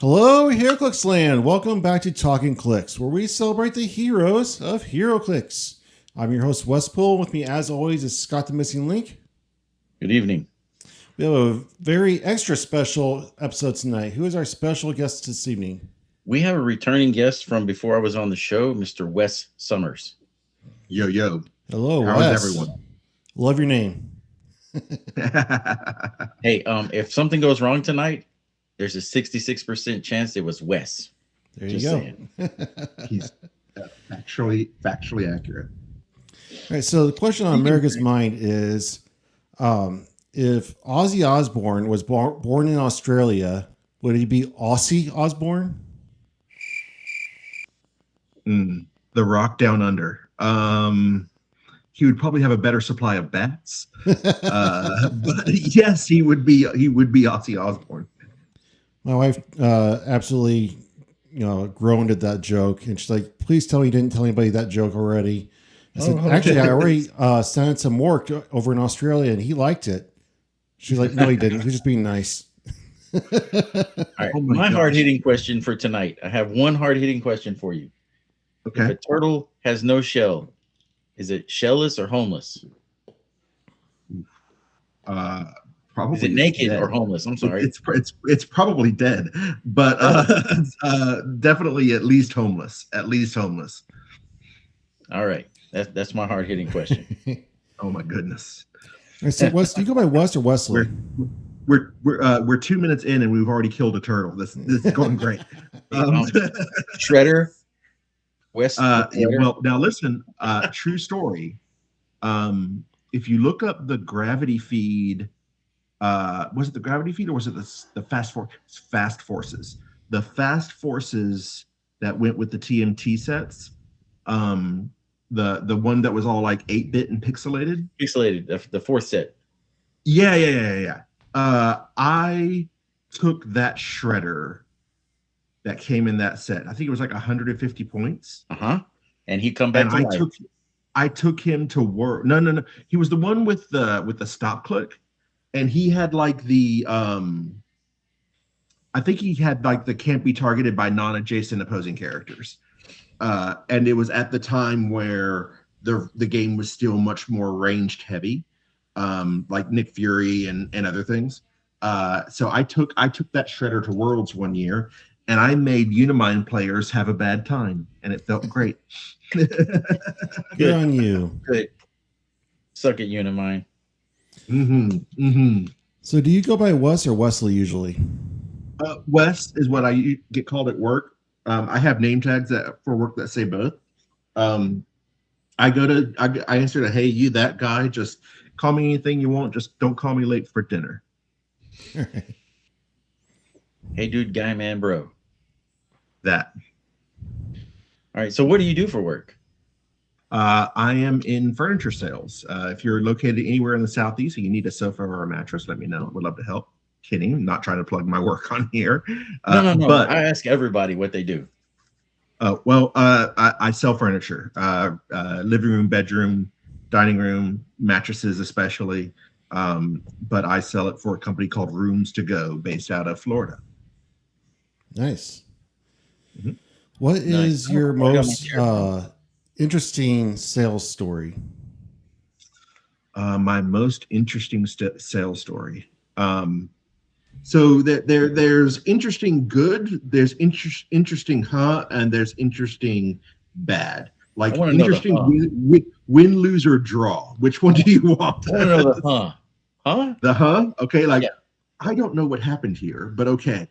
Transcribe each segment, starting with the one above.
Hello, Heroclix land. Welcome back to Talking Clix, where we celebrate the heroes of Heroclix. I'm your host, Wespool. With me, as always, is Scott the Missing Link. Good evening. We have a very extra special episode tonight. Who is our special guest this evening? We have a returning guest from before I was on the show, Mr. Wesley Summers. Yo, yo. Hello, How Wes. is everyone? Love your name. Hey, if something goes wrong tonight, there's a 66% chance it was Wes. There you go. He's factually accurate. All right, so the question on America's mind is, if Ozzy Osbourne was born in Australia, would he be Aussie Osbourne? The Rock Down Under. He would probably have a better supply of bats. But yes, he would be Ozzy Osbourne. My wife absolutely, groaned at that joke, and she's like, "Please tell me you didn't tell anybody that joke already." I said, "Actually, I already sent it some work over in Australia, and he liked it." She's like, "No, he didn't. He's just being nice." All right, my hard-hitting question for tonight. I have one hard-hitting question for you. Okay. If a turtle has no shell, is it shellless or homeless? Probably. Is it naked dead. or homeless? I'm sorry. It's probably dead, but definitely at least homeless. At least homeless. All right, that's my hard-hitting question. Oh my goodness. I said, "Wes, do you go by Wes or Wesley?" We're 2 minutes in and we've already killed a turtle. This is going great. Shredder. Wes. Well, now listen. True story. If you look up the gravity feed, was it the gravity feed or was it the fast forces? The fast forces that went with the TMT sets. The one that was all like 8-bit and pixelated. The fourth set. Yeah. I took that shredder that came in that set. I think it was like 150 points. And he come back to life. I took him to work. No. He was the one with the stop click, and he had like the I think he had like the can't be targeted by non-adjacent opposing characters. And it was at the time where the game was still much more ranged heavy, like Nick Fury and other things. So I took that shredder to Worlds one year, and I made Unimind players have a bad time, and it felt great. Good on you. Good. Suck it, Unimind. So do you go by Wes or Wesley usually? Wes is what I get called at work. I have name tags for work that say both. I answer to, "Hey, you that guy, just call me anything you want. Just don't call me late for dinner." Hey, dude, guy, man, bro. That. All right. So what do you do for work? I am in furniture sales. If you're located anywhere in the Southeast and you need a sofa or a mattress, let me know. Would love to help. Kidding. I'm not trying to plug my work on here. No. But I ask everybody what they do. I sell furniture, living room, bedroom, dining room, mattresses especially. But I sell it for a company called Rooms to Go, based out of Florida. Nice. What is your most interesting sales story? My most interesting sales story. So there's interesting good, there's interesting and there's interesting bad. Like interesting win, lose, or draw. Which one do you want? I want to know the huh? The okay, like yeah. I don't know what happened here, but okay.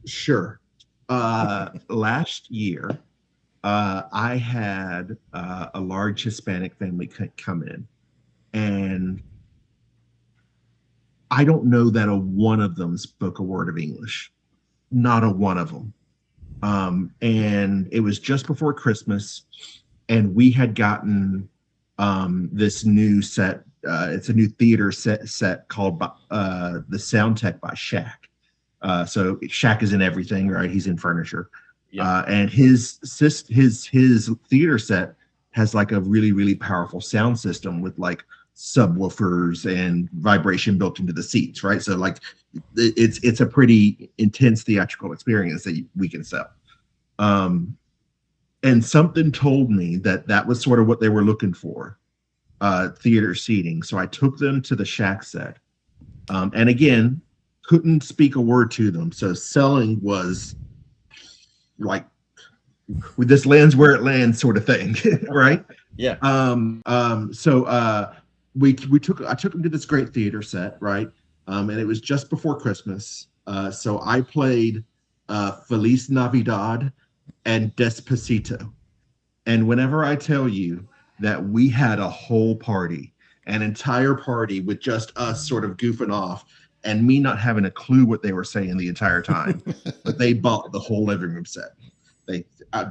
Sure. Last year, I had a large Hispanic family come in, and I don't know that a one of them spoke a word of English. Not a one of them. And it was just before Christmas, and we had gotten this new set. It's a new theater set called The Sound Tech by Shaq. So Shaq is in everything, right? He's in furniture. Yeah. And his theater set has like a really, really powerful sound system with like subwoofers and vibration built into the seats, right? So like it's a pretty intense theatrical experience that we can sell. And something told me that that was sort of what they were looking for, theater seating. So I took them to the Shack set. And again, couldn't speak a word to them. So selling was like, with this lands where it lands sort of thing, right? Yeah. So I took them to this great theater set, right? And it was just before Christmas. So I played Feliz Navidad and Despacito. And whenever I tell you that we had a whole party, an entire party with just us sort of goofing off and me not having a clue what they were saying the entire time, but they bought the whole living room set. They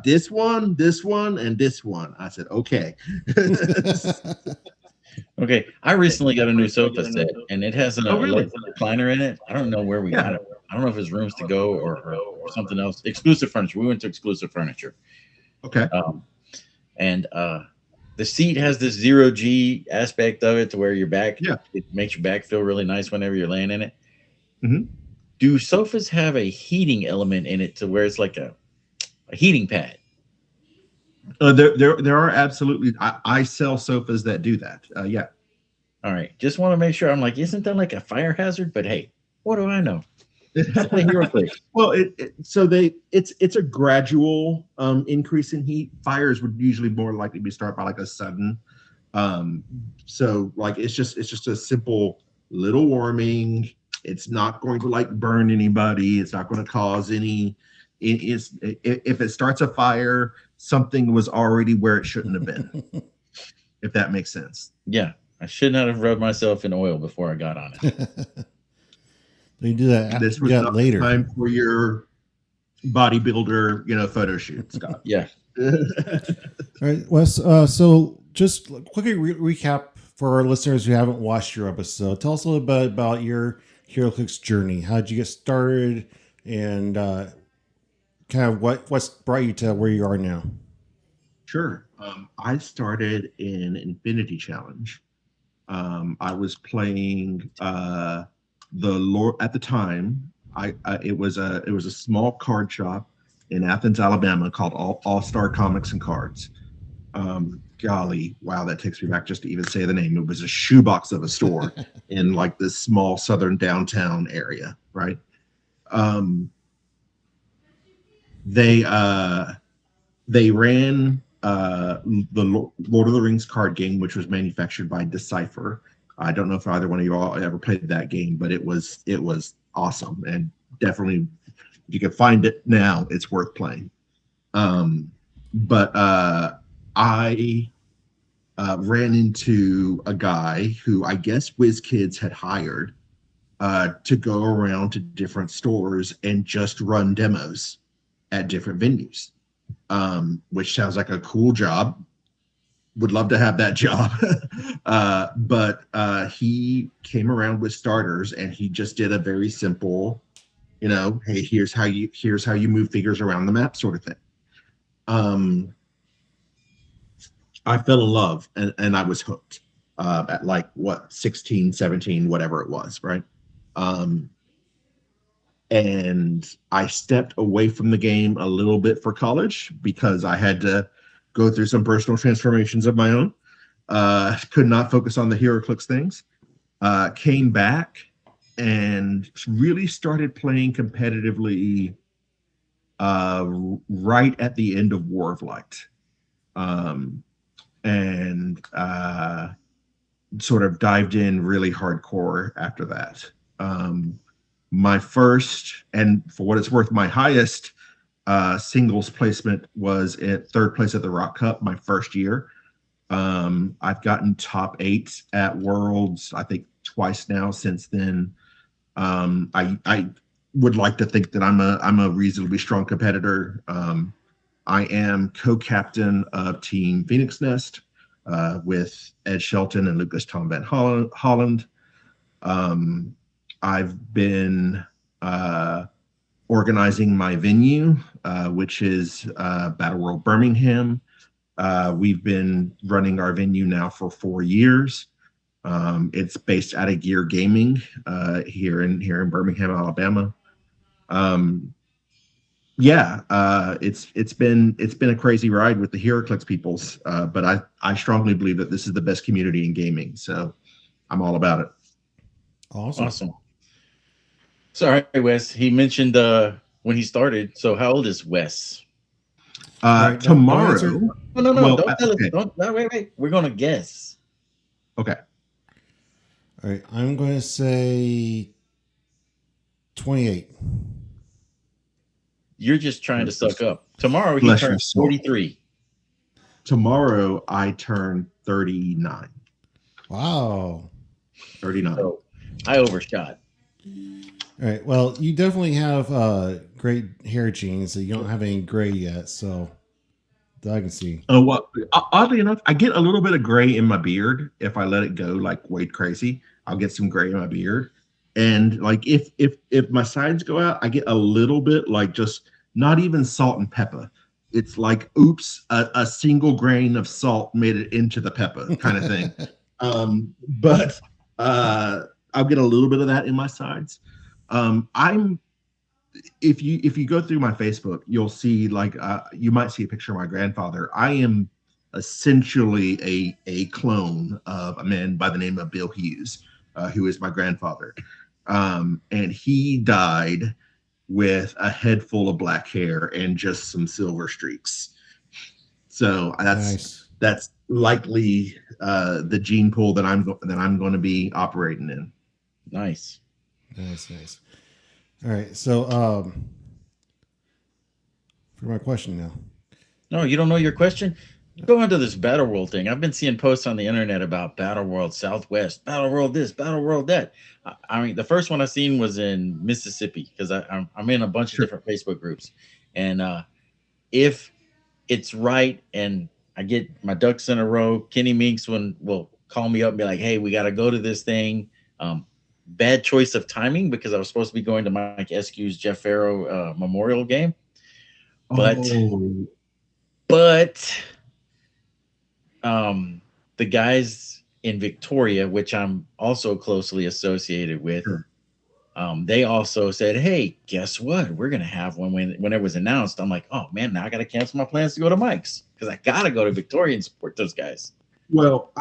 this one, and this one. I said, okay. Okay. I recently got a new sofa set, and it has an electric recliner in it. I don't know where we got it. I don't know if it's Rooms to Go or something else. Exclusive Furniture. We went to Exclusive Furniture. Okay. And the seat has this 0G aspect of it to where your back, it makes your back feel really nice whenever you're laying in it. Mm-hmm. Do sofas have a heating element in it to where it's like a heating pad? There are absolutely. I sell sofas that do that. Yeah. All right. Just want to make sure. I'm like, isn't that like a fire hazard? But hey, what do I know? Well, it's a gradual increase in heat. Fires would usually more likely be start by like a sudden. So like it's just a simple little warming. It's not going to like burn anybody. It's not going to cause any. If it starts a fire, something was already where it shouldn't have been. If that makes sense. Yeah, I should not have rubbed myself in oil before I got on it. You do that. This was not later. Time for your bodybuilder, photo shoot, Scott. Yeah. All right, Wes. So just quickly recap for our listeners who haven't watched your episode. Tell us a little bit about your Heroclix journey. How did you get started, and kind of what's brought you to where you are now? Sure. I started in Infinity Challenge. I was playing the Lord at the time. It was a small card shop in Athens, Alabama called All Star Comics and Cards. Golly, wow, that takes me back just to even say the name. It was a shoebox of a store in like this small southern downtown area, right? They ran the Lord of the Rings card game, which was manufactured by Decipher. I don't know if either one of you all ever played that game, but it was awesome, and definitely if you can find it now, it's worth playing. But I ran into a guy who I guess Wizkids had hired to go around to different stores and just run demos at different venues, which sounds like a cool job. Would love to have that job. But he came around with starters, and he just did a very simple, hey, here's how you move figures around the map sort of thing. I fell in love, and I was hooked at like 16, 17, whatever it was, right? And I stepped away from the game a little bit for college because I had to go through some personal transformations of my own. Could not focus on the Heroclix things. Came back and really started playing competitively right at the end of War of Light. And sort of dived in really hardcore after that. My first, and for what it's worth, my highest singles placement was at third place at the Rock Cup my first year. I've gotten top 8 at Worlds, I think twice now since then. I would like to think that I'm a reasonably strong competitor. I am co-captain of Team Phoenix Nest with Ed Shelton and Lucas Tom Van Holland. I've been organizing my venue, which is Battle World Birmingham. We've been running our venue now for 4 years. It's based out of Gear Gaming here in Birmingham, Alabama. It's been a crazy ride with the Heroclix peoples, but I strongly believe that this is the best community in gaming, so I'm all about it. Awesome. Sorry, Wes. He mentioned when he started. So how old is Wes? Right, tomorrow. No. Well, don't tell us. Don't. No, wait. We're gonna guess. Okay. All right. I'm going to say 28. You're just trying to suck up. Tomorrow he turns 43. Tomorrow I turn 39. Wow. 39. So I overshot. All right. Well, you definitely have great hair genes. So you don't have any gray yet. So that I can see. Oh, well, oddly enough, I get a little bit of gray in my beard. If I let it go like way crazy, I'll get some gray in my beard. And like if my sides go out, I get a little bit like just not even salt and pepper. It's like, oops, a single grain of salt made it into the pepper kind of thing. But I'll get a little bit of that in my sides. If you go through my Facebook, you'll see like you might see a picture of my grandfather. I am essentially a clone of a man by the name of Bill Hughes, who is my grandfather. And he died with a head full of black hair and just some silver streaks. So that's likely the gene pool that I'm going to be operating in. Nice. All right. So for my question now. No, you don't know your question? Go into this Battle World thing. I've been seeing posts on the internet about Battle World Southwest, Battle World this, Battle World that. I mean, the first one I seen was in Mississippi because I'm in a bunch of different Facebook groups. And if it's right and I get my ducks in a row, Kenny Minks will call me up and be like, hey, we got to go to this thing. Bad choice of timing because I was supposed to be going to Mike Eskew's Jeff Farrow Memorial game. But the guys in Victoria, which I'm also closely associated with, they also said, hey, guess what? We're going to have one when it was announced. I'm like, oh, man, now I got to cancel my plans to go to Mike's because I got to go to Victoria and support those guys. Well,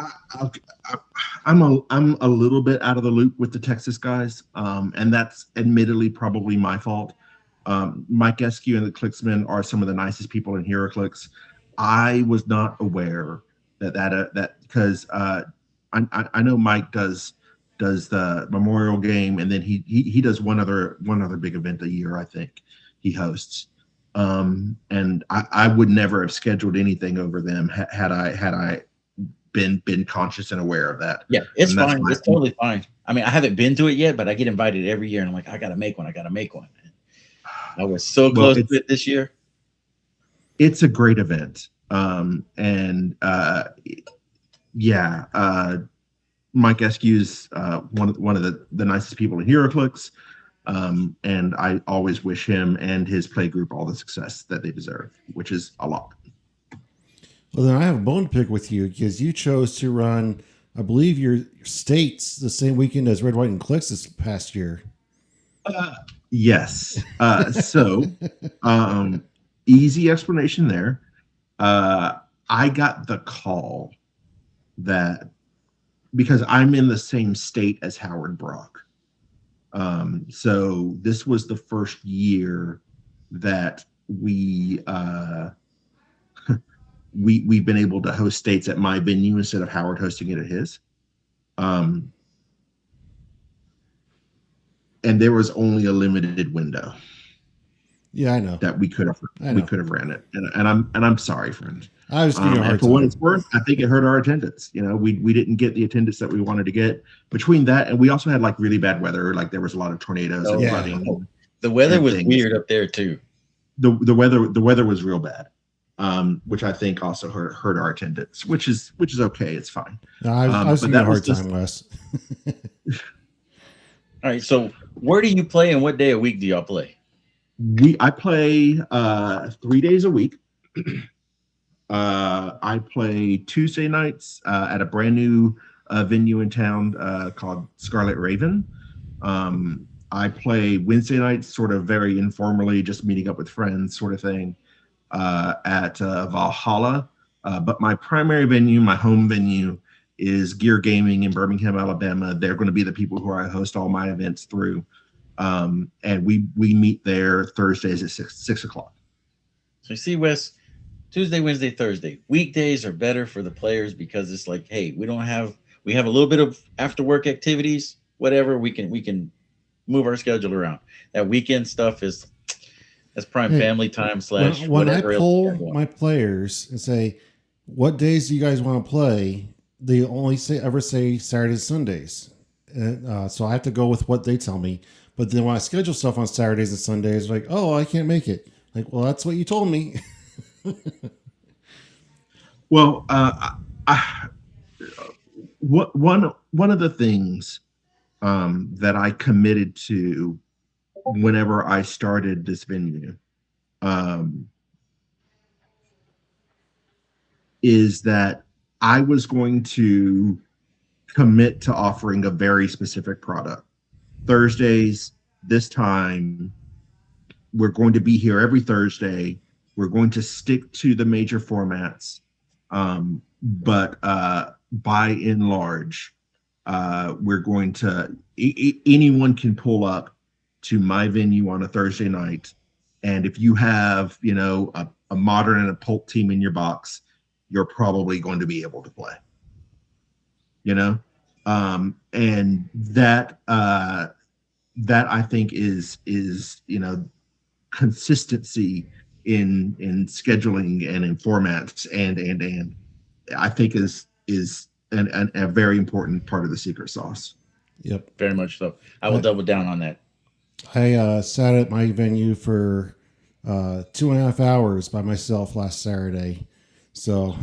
I'm a little bit out of the loop with the Texas guys, and that's admittedly probably my fault. Mike Eskew and the Clixmen are some of the nicest people in Heroclix. I was not aware that because I know Mike does the Memorial game, and then he does one other big event a year. I think he hosts, and I would never have scheduled anything over them had I been conscious and aware of that. Yeah, it's fine. It's totally fine. I mean, I haven't been to it yet, but I get invited every year, and I'm like, I gotta make one. I was so close to it this year. It's a great event. Mike Eskew's one of the nicest people in Heroclix, and I always wish him and his play group all the success that they deserve, which is a lot. Well, then I have a bone to pick with you because you chose to run, I believe, your states the same weekend as Red, White, and Clix this past year. Yes. So easy explanation there. I got the call that because I'm in the same state as Howard Brock. So this was the first year that we've been able to host states at my venue instead of Howard hosting it at his. And there was only a limited window. Yeah, I know that we could have ran it, and I'm sorry, friend. I was giving you a hard for time. what it's worth, I think it hurt our attendance. You know, we didn't get the attendance that we wanted to get. Between that, and we also had like really bad weather. Like there was a lot of tornadoes and flooding. The weather was weird up there too. The weather was real bad, which I think also hurt our attendance. Which is okay. It's fine. No, I was giving you a hard time, Wes. All right. So where do you play and what day a week do y'all play? I play 3 days a week. I play Tuesday nights at a brand new a venue in town called Scarlet Raven. I play Wednesday nights, sort of very informally, just meeting up with friends, sort of thing, at Valhalla. But my primary venue, my home venue, is Gear Gaming in Birmingham, Alabama. They're going to be the people who I host all my events through, and we meet there Thursdays at 6 o'clock. So you see, Wes, Tuesday, Wednesday, Thursday. Weekdays are better for the players because it's like, hey, we have a little bit of after work activities, whatever. We can move our schedule around. That weekend stuff that's prime family time / when I whatever. poll my players and say, what days do you guys want to play? They only ever say Saturdays, Sundays. And, so I have to go with what they tell me. But then when I schedule stuff on Saturdays and Sundays, like, oh, I can't make it. Like, well, that's what you told me. Well, one of the things that I committed to whenever I started this venue is that I was going to commit to offering a very specific product. Thursdays, this time, we're going to be here every Thursday. We're going to stick to the major formats. But by and large, we're going to, anyone can pull up to my venue on a Thursday night. And if you have, a modern and a pulp team in your box, you're probably going to be able to play, and that I think is consistency in scheduling and in formats and I think is a very important part of the secret sauce. Yep. Very much so. I will double down on that. I sat at my venue for 2.5 hours by myself last Saturday. So,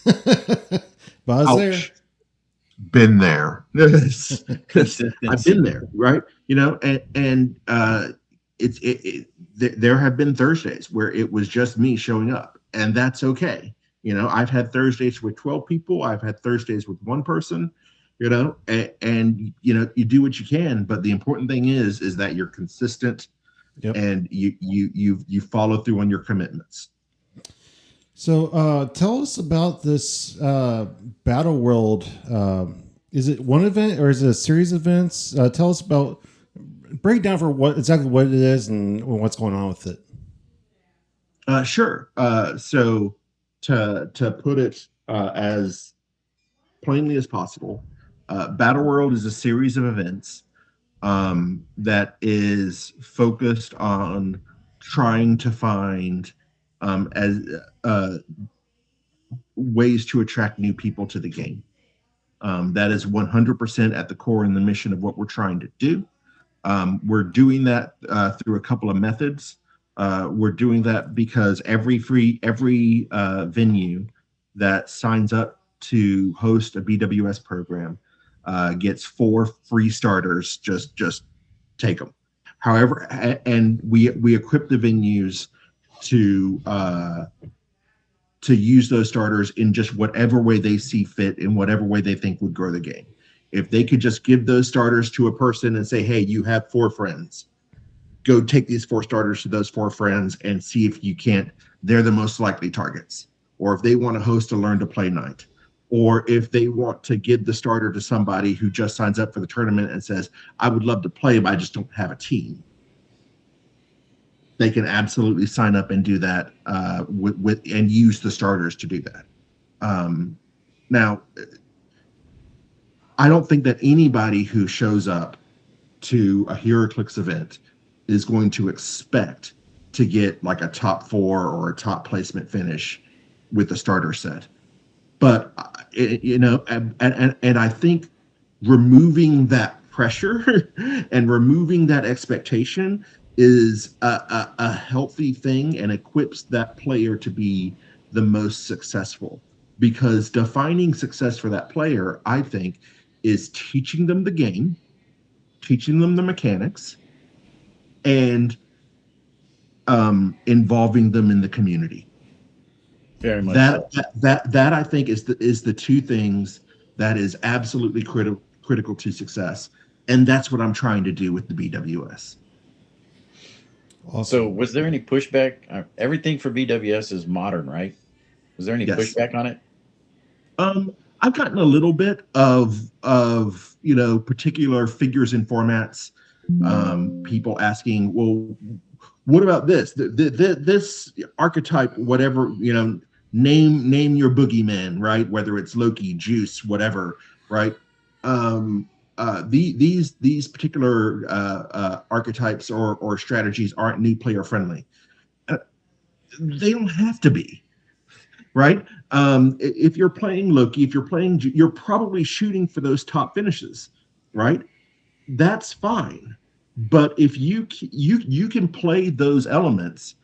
but I was there. Been there. I've been there, right? There have been Thursdays where it was just me showing up, and that's okay. I've had Thursdays with 12 people. I've had Thursdays with one person. And you do what you can, but the important thing is that you're consistent. Yep. And you follow through on your commitments. So tell us about this Battle World. Is it one event or is it a series of events? Tell us about, break down for exactly what it is and what's going on with it. Sure. So to put it as plainly as possible, Battle World is a series of events that is focused on trying to find ways to attract new people to the game. That is 100% at the core and the mission of what we're trying to do. We're doing that through a couple of methods. We're doing that because every venue that signs up to host a BWS program gets 4 free starters. Just take them. However, and we equip the venues to use those starters in just whatever way they see fit, in whatever way they think would grow the game. If they could just give those starters to a person and say, hey, you have 4 friends, go take these 4 starters to those 4 friends and see if you can't, they're the most likely targets. Or if they want to host a learn to play night, or if they want to give the starter to somebody who just signs up for the tournament and says, I would love to play, but I just don't have a team. They can absolutely sign up and do that with and use the starters to do that. Now, I don't think that anybody who shows up to a Heroclix event is going to expect to get like a top 4 or a top placement finish with the starter set. But and I think removing that pressure and removing that expectation is a healthy thing and equips that player to be the most successful. Because defining success for that player, I think, is teaching them the game, teaching them the mechanics, and involving them in the community. Very much that I think is the 2 things That is absolutely critical to success. And that's what I'm trying to do with the BWS. Awesome. So, was there any pushback? Everything for BWS is modern, right? Was there any Yes. pushback on it? I've gotten a little bit of particular figures and formats. People asking, well, what about this? This archetype, whatever, name your boogeyman, right? Whether it's Loki, Juice, whatever, right? These particular archetypes or strategies aren't new player friendly. They don't have to be, right? If you're playing Loki, if you're playing, you're probably shooting for those top finishes, right? That's fine. But if you can play those elements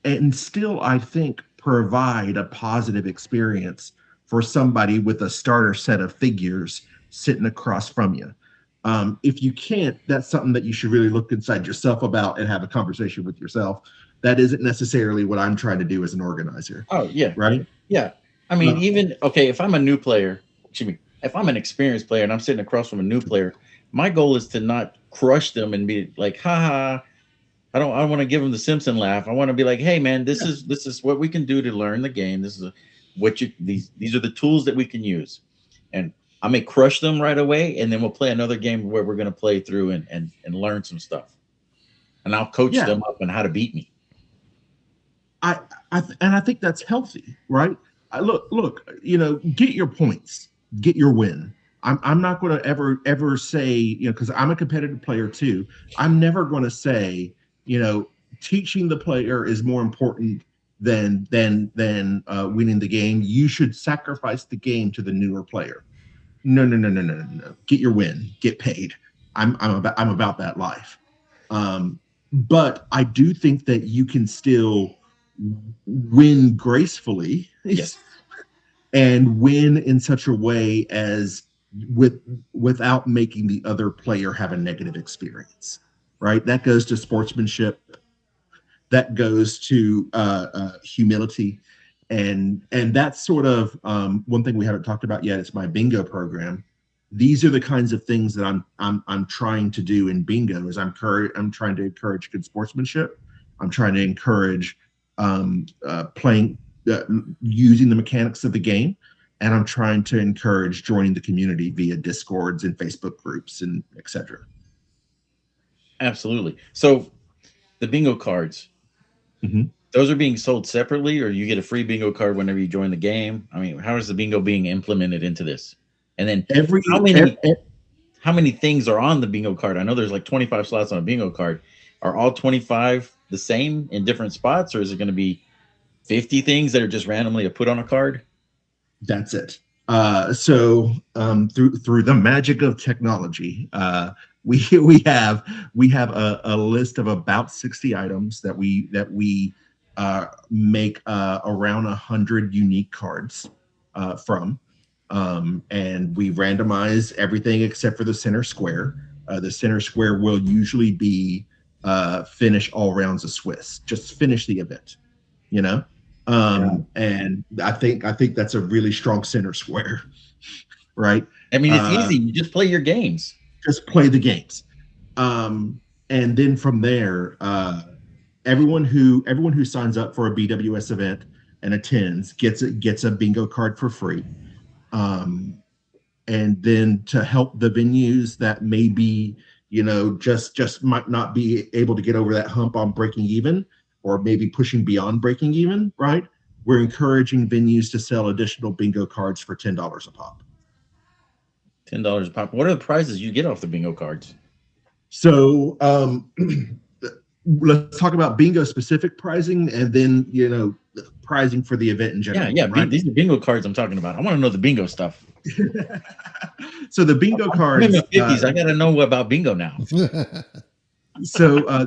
and still, I think, provide a positive experience for somebody with a starter set of figures sitting across from you. If you can't, that's something that you should really look inside yourself about and have a conversation with yourself. That isn't necessarily what I'm trying to do as an organizer. Oh, yeah. Right? Yeah. I mean, if I'm a new player, if I'm an experienced player and I'm sitting across from a new player, my goal is to not crush them and be like, haha, I want to give them the Simpson laugh. I want to be like, hey man, this is what we can do to learn the game. This is these are the tools that we can use. And I may crush them right away, and then we'll play another game where we're going to play through and learn some stuff. And I'll coach them up on how to beat me. I think that's healthy, right? Look, get your points, get your win. I'm not going to ever say, because I'm a competitive player too. I'm never going to say, teaching the player is more important than winning the game. You should sacrifice the game to the newer player. No. Get your win, get paid. I'm about that life. But I do think that you can still win gracefully. Yes. And win in such a way as without making the other player have a negative experience, right? That goes to sportsmanship. That goes to humility. And that's sort of one thing we haven't talked about yet. It's my bingo program. These are the kinds of things that I'm trying to do in bingo. Is I'm trying to encourage good sportsmanship. I'm trying to encourage playing, using the mechanics of the game, and I'm trying to encourage joining the community via Discords and Facebook groups and etc. Absolutely. So the bingo cards, those are being sold separately, or you get a free bingo card whenever you join the game? I mean, how is the bingo being implemented into this? And then how many things are on the bingo card? I know there's like 25 slots on a bingo card. Are all 25 the same in different spots, or is it going to be 50 things that are just randomly put on a card? That's it. So through the magic of technology, we have a list of about 60 items that we make around 100 unique cards from, and we randomize everything except for the center square. The center square will usually be finish all rounds of Swiss, just finish the event, and I think that's a really strong center square, right? I mean, it's easy. You just play your games. Just play the games. And then from there, everyone who signs up for a BWS event and attends gets a bingo card for free. And then to help the venues that maybe, just might not be able to get over that hump on breaking even, or maybe pushing beyond breaking even, right? We're encouraging venues to sell additional bingo cards for $10 a pop. $10 a pop. What are the prizes you get off the bingo cards? So let's talk about bingo specific pricing, and then pricing for the event in general. Yeah, right? These are bingo cards I'm talking about. I want to know the bingo stuff. So the bingo cards. I'm in the 50s. I got to know about bingo now. So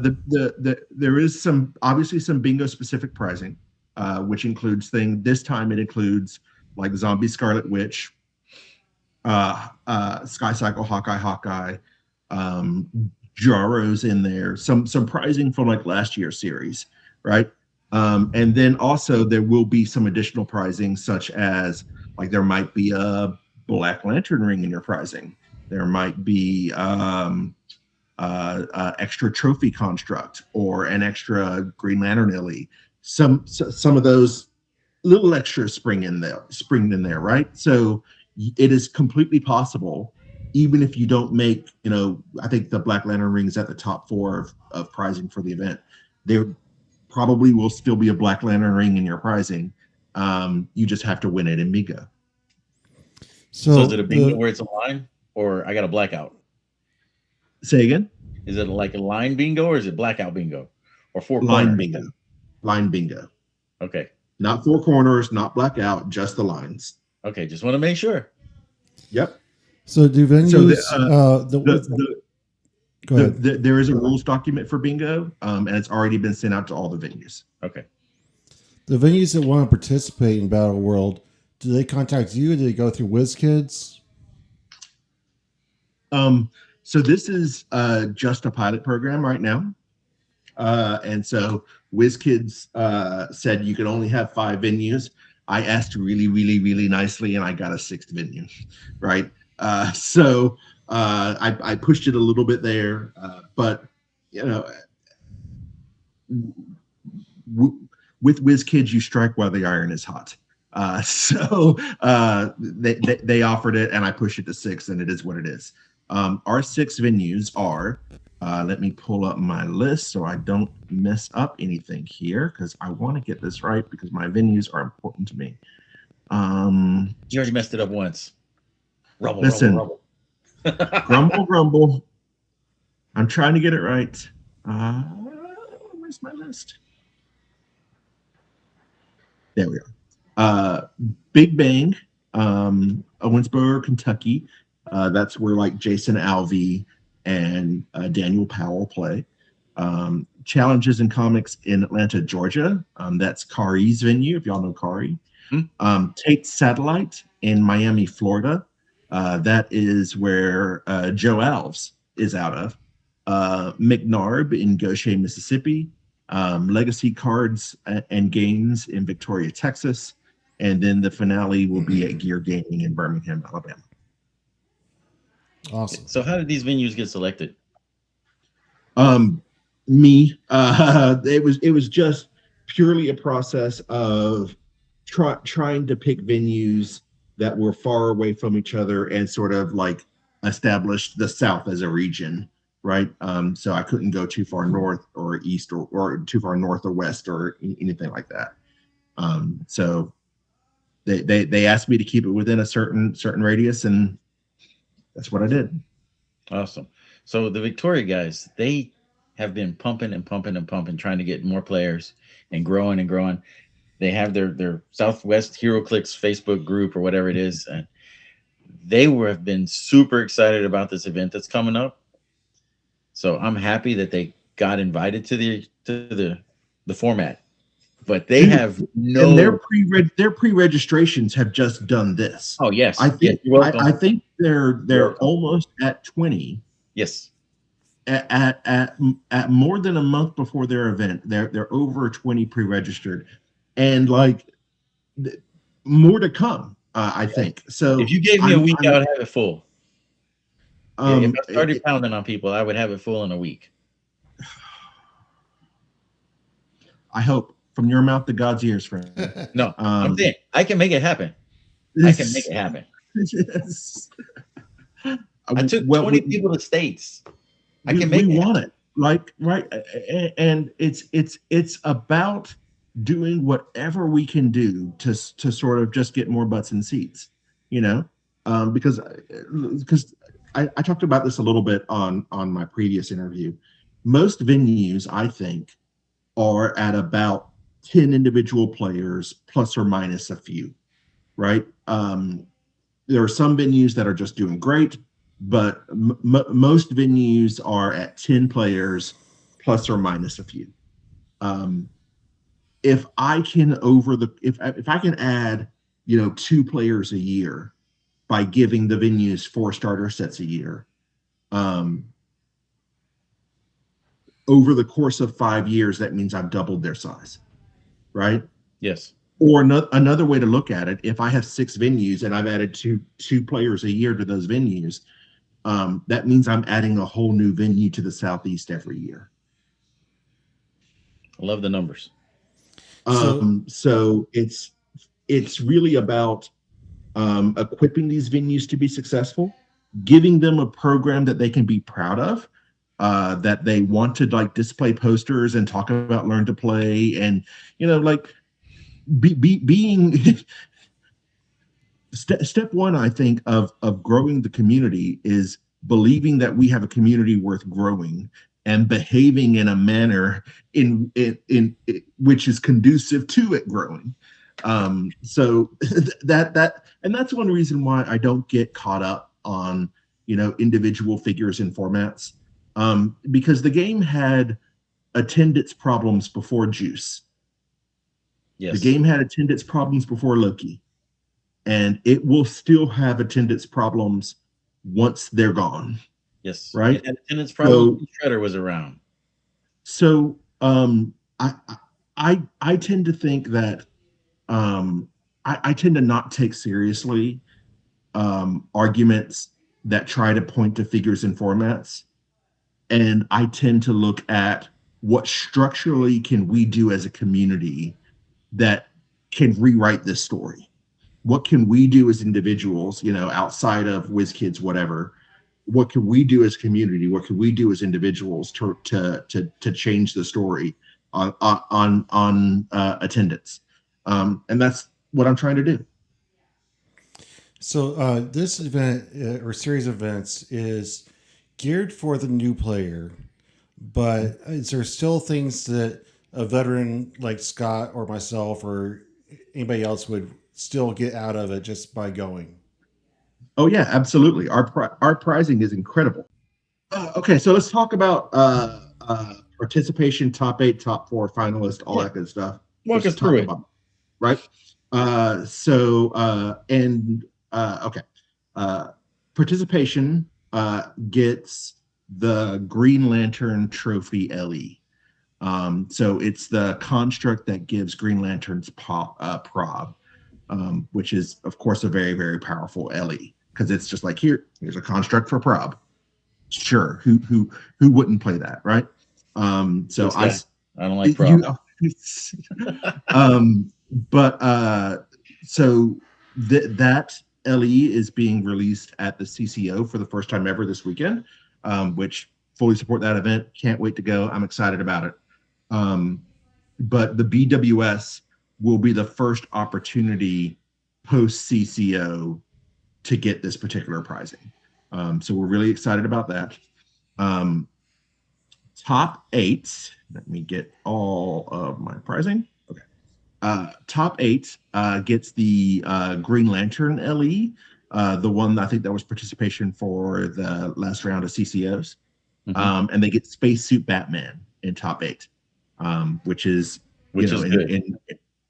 there is obviously some bingo specific pricing, which includes this time it includes like Zombie Scarlet Witch, Sky Cycle Hawkeye, Jaro's in there, some pricing from like last year's series, right? And then also there will be some additional pricing, such as like there might be a Black Lantern ring in your pricing. There might be extra trophy construct or an extra Green Lantern Illy. Some of those little extras spring in there, right? So it is completely possible, even if you don't make, I think the Black Lantern ring is at the top 4 of pricing for the event. There probably will still be a Black Lantern ring in your pricing. You just have to win it in bingo. So is it a bingo where it's a line, or I got a blackout? Say again? Is it like a line bingo, or is it blackout bingo, or 4 line corners? bingo? Line bingo. Okay. Not 4 corners, not blackout, just the lines. Okay, just want to make sure. Yep. So do venues? Go ahead. There is a rules document for bingo, and it's already been sent out to all the venues. Okay. The venues that want to participate in Battle World, do they contact you? Do they go through Wizkids? So this is just a pilot program right now. And so Wizkids said you could only have 5 venues. I asked really, really, really nicely, and I got a 6th venue, right? So I pushed it a little bit there, but with Wizkids, you strike while the iron is hot. So they offered it, and I pushed it to 6, and it is what it is. Our 6 venues are, let me pull up my list so I don't mess up anything here, because I want to get this right, because my venues are important to me. You already messed it up once. Rumble. Grumble. I'm trying to get it right. Where's my list? There we are. Big Bang, Owensboro, Kentucky. That's where like Jason Alvey and Daniel Powell play. Challenges and Comics in Atlanta, Georgia. That's Kari's venue, if y'all know Kari. Tate Satellite in Miami, Florida. That is where Joe Alves is out of. McNarb in Goshen, Mississippi. Legacy Cards and Games in Victoria, Texas. And then the finale will be at Gear Gaming in Birmingham, Alabama. Awesome. So how did these venues get selected? Me. It was just purely a process of trying to pick venues that were far away from each other and sort of like establish the South as a region, right? So I couldn't go too far north or east or too far north or west or anything like that. So they asked me to keep it within a certain radius, and that's what I did. Awesome. So the Victoria guys, they have been pumping, trying to get more players and growing. They have their Southwest Heroclix Facebook group or whatever it is, and they have been super excited about this event that's coming up. So I'm happy that they got invited to the format, but they have no. And their pre-registrations have just done this. Oh yes, I think I think they're almost at 20. Yes. At more than a month before their event, they're over 20 pre-registered, and like more to come. I think so. If you gave me a week, I would have it full. If I started pounding on people, I would have it full in a week. I hope from your mouth to God's ears, friend. No, I'm saying I can make it happen. I can make it happen. Yes. I took 20 people to states. I can make it. We want it, like, right? And it's about doing whatever we can do to sort of just get more butts in seats, because I talked about this a little bit on my previous interview. Most venues, I think, are at about 10 individual players plus or minus a few, right? There are some venues that are just doing great, but most venues are at 10 players plus or minus a few. If I can if I can add 2 players a year by giving the venues 4 starter sets a year, over the course of 5 years, that means I've doubled their size, right? Yes. Or another way to look at it, if I have 6 venues and I've added two players a year to those venues, that means I'm adding a whole new venue to the Southeast every year. I love the numbers. So it's really about equipping these venues to be successful, giving them a program that they can be proud of, that they want to like display posters and talk about learn to play, and like being step one, I think, of growing the community is believing that we have a community worth growing and behaving in a manner in which is conducive to it growing. So and that's one reason why I don't get caught up on individual figures and formats, because the game had attendance problems before Juice. Yes. The game had attendance problems before Loki, and it will still have attendance problems once they're gone. Yes. Right. And attendance problems. Shredder was around. So I tend to think that I tend to not take seriously arguments that try to point to figures and formats, and I tend to look at what structurally can we do as a community that can rewrite this story. What can we do as individuals, outside of Wizkids, whatever? What can we do as community? What can we do as individuals to change the story on attendance? And that's what I'm trying to do. So this event or series of events is geared for the new player, but is there still things that a veteran like Scott or myself or anybody else would still get out of it just by going? Oh yeah, absolutely. Our prizing is incredible. Okay, so let's talk about participation, top 8, top 4, finalists, all that good stuff. Walk us through it. Right. Participation gets the Green Lantern Trophy LE. So it's the construct that gives Green Lantern's prob, which is, of course, a very, very powerful LE, because it's just like, here's a construct for prob. Sure, who wouldn't play that, right? So I don't like prob. So that LE is being released at the CCO for the first time ever this weekend, which fully support that event. Can't wait to go. I'm excited about it. But the BWS will be the first opportunity post CCO to get this particular prizing. So we're really excited about that. Top 8, let me get all of my prizing. Okay. Top 8 gets the Green Lantern LE, the one I think that was participation for the last round of CCOs. Mm-hmm. And they get Spacesuit Batman in top 8, which is good.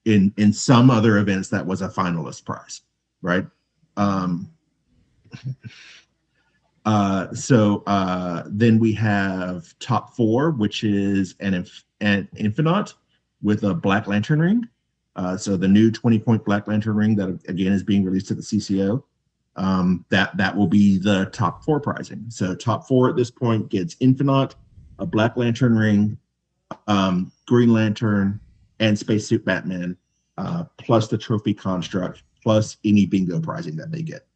In some other events that was a finalist prize, right? Then we have top 4, which is an Infinite with a Black Lantern ring. So the new 20-point Black Lantern ring that again is being released at the CCO. That will be the top 4 prizing. So top 4 at this point gets Infinite, a Black Lantern ring, Green Lantern, and Spacesuit Batman, plus the trophy construct, plus any bingo prizing that they get.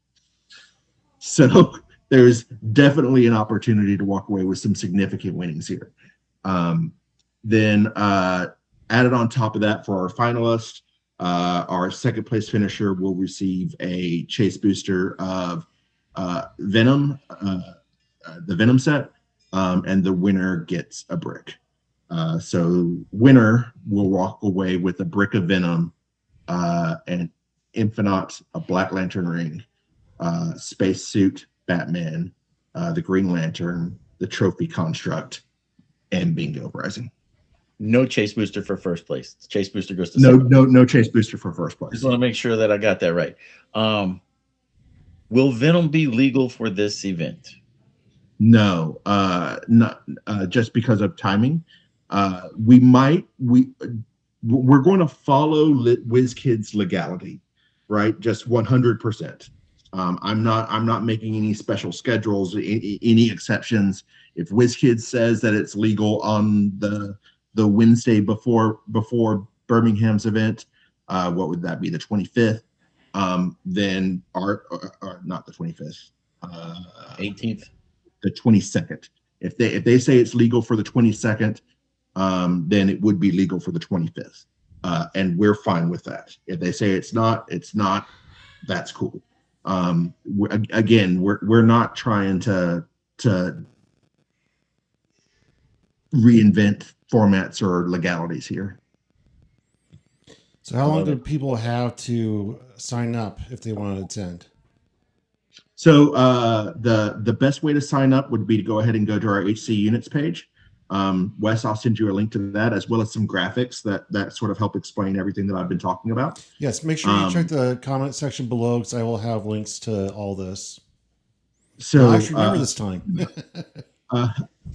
So there's definitely an opportunity to walk away with some significant winnings here. Then added on top of that for our finalists, our second place finisher will receive a chase booster of Venom, the Venom set, and the winner gets a brick. So winner will walk away with a brick of Venom, and Infinite, a Black Lantern ring, Spacesuit Batman, the Green Lantern, the trophy construct, and bingo prizing. No chase booster for first place. Chase booster goes to no chase booster for first place. Just want to make sure that I got that right. Will Venom be legal for this event? No, not just because of timing. We we're going to follow WizKids legality, right? Just 100%. I'm not making any special schedules, any exceptions. If WizKids says that it's legal on the Wednesday before Birmingham's event, what would that be? The 25th. Then our not the 25th, 18th, the 22nd. If they say it's legal for the 22nd, then it would be legal for the 25th, and we're fine with that. If they say it's not. That's cool. We're not trying to reinvent formats or legalities here. So how long do people have to sign up if they want to attend? So the best way to sign up would be to go ahead and go to our HC Units page. Wes, I'll send you a link to that, as well as some graphics that sort of help explain everything that I've been talking about. Yes, make sure you check the comment section below, because I will have links to all this. So I actually remember this time.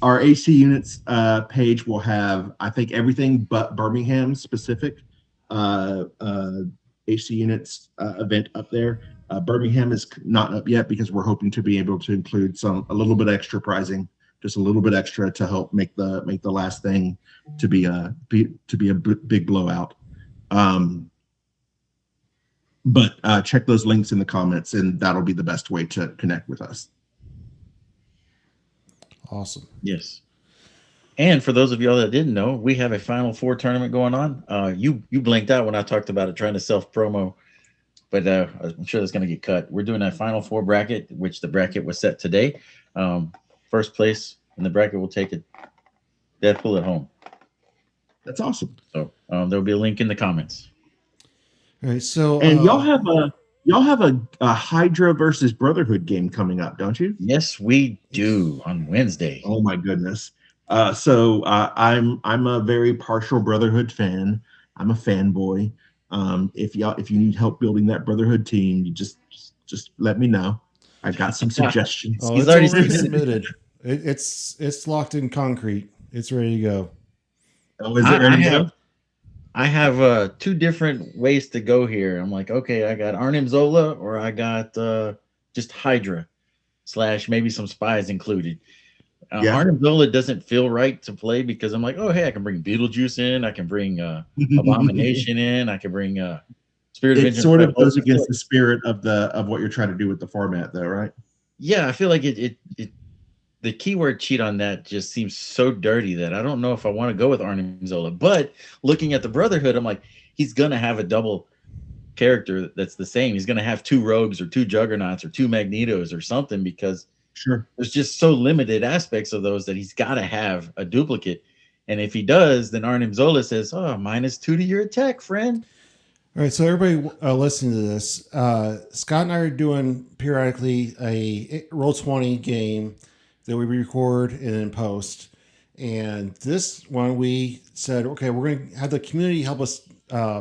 Our AC Units page will have, I think, everything but Birmingham specific AC Units event up there. Birmingham is not up yet because we're hoping to be able to include a little bit extra pricing, just a little bit extra to help make the last thing to be a big blowout. But check those links in the comments, and that'll be the best way to connect with us. Awesome. Yes. And for those of y'all that didn't know, we have a Final Four tournament going on. You blinked out when I talked about it, trying to self-promo, but I'm sure that's going to get cut. We're doing a Final Four bracket, which the bracket was set today. First place in the bracket will take a Deadpool at home. That's awesome. So there'll be a link in the comments. All right. So and y'all have a Hydra versus Brotherhood game coming up, don't you? Yes, we do, on Wednesday. Oh my goodness. So I'm a very partial Brotherhood fan. I'm a fanboy. If you need help building that Brotherhood team, you just let me know. I got some suggestions. Oh, it's already submitted. It's locked in concrete. It's ready to go. Oh, is it ready to go? I have two different ways to go here. I'm like, okay, I got Arnim Zola, or I got just Hydra / maybe some spies included. Arnim Zola doesn't feel right to play because I'm like, oh, hey, I can bring Beetlejuice in. I can bring Abomination in. I can bring Spirit of Vengeance. It sort of goes against the spirit of what you're trying to do with the format, though, right? Yeah, I feel like the keyword cheat on that just seems so dirty that I don't know if I want to go with Arnim Zola. But looking at the Brotherhood, I'm like, he's going to have a double character that's the same. He's going to have 2 Rogues or 2 Juggernauts or 2 Magnetos or something, because there's just so limited aspects of those that he's got to have a duplicate. And if he does, then Arnim Zola says, oh, -2 to your attack, friend. All right, so everybody listening to this, Scott and I are doing periodically a Roll20 game that we record and then post. And this one, we said, okay, we're going to have the community help us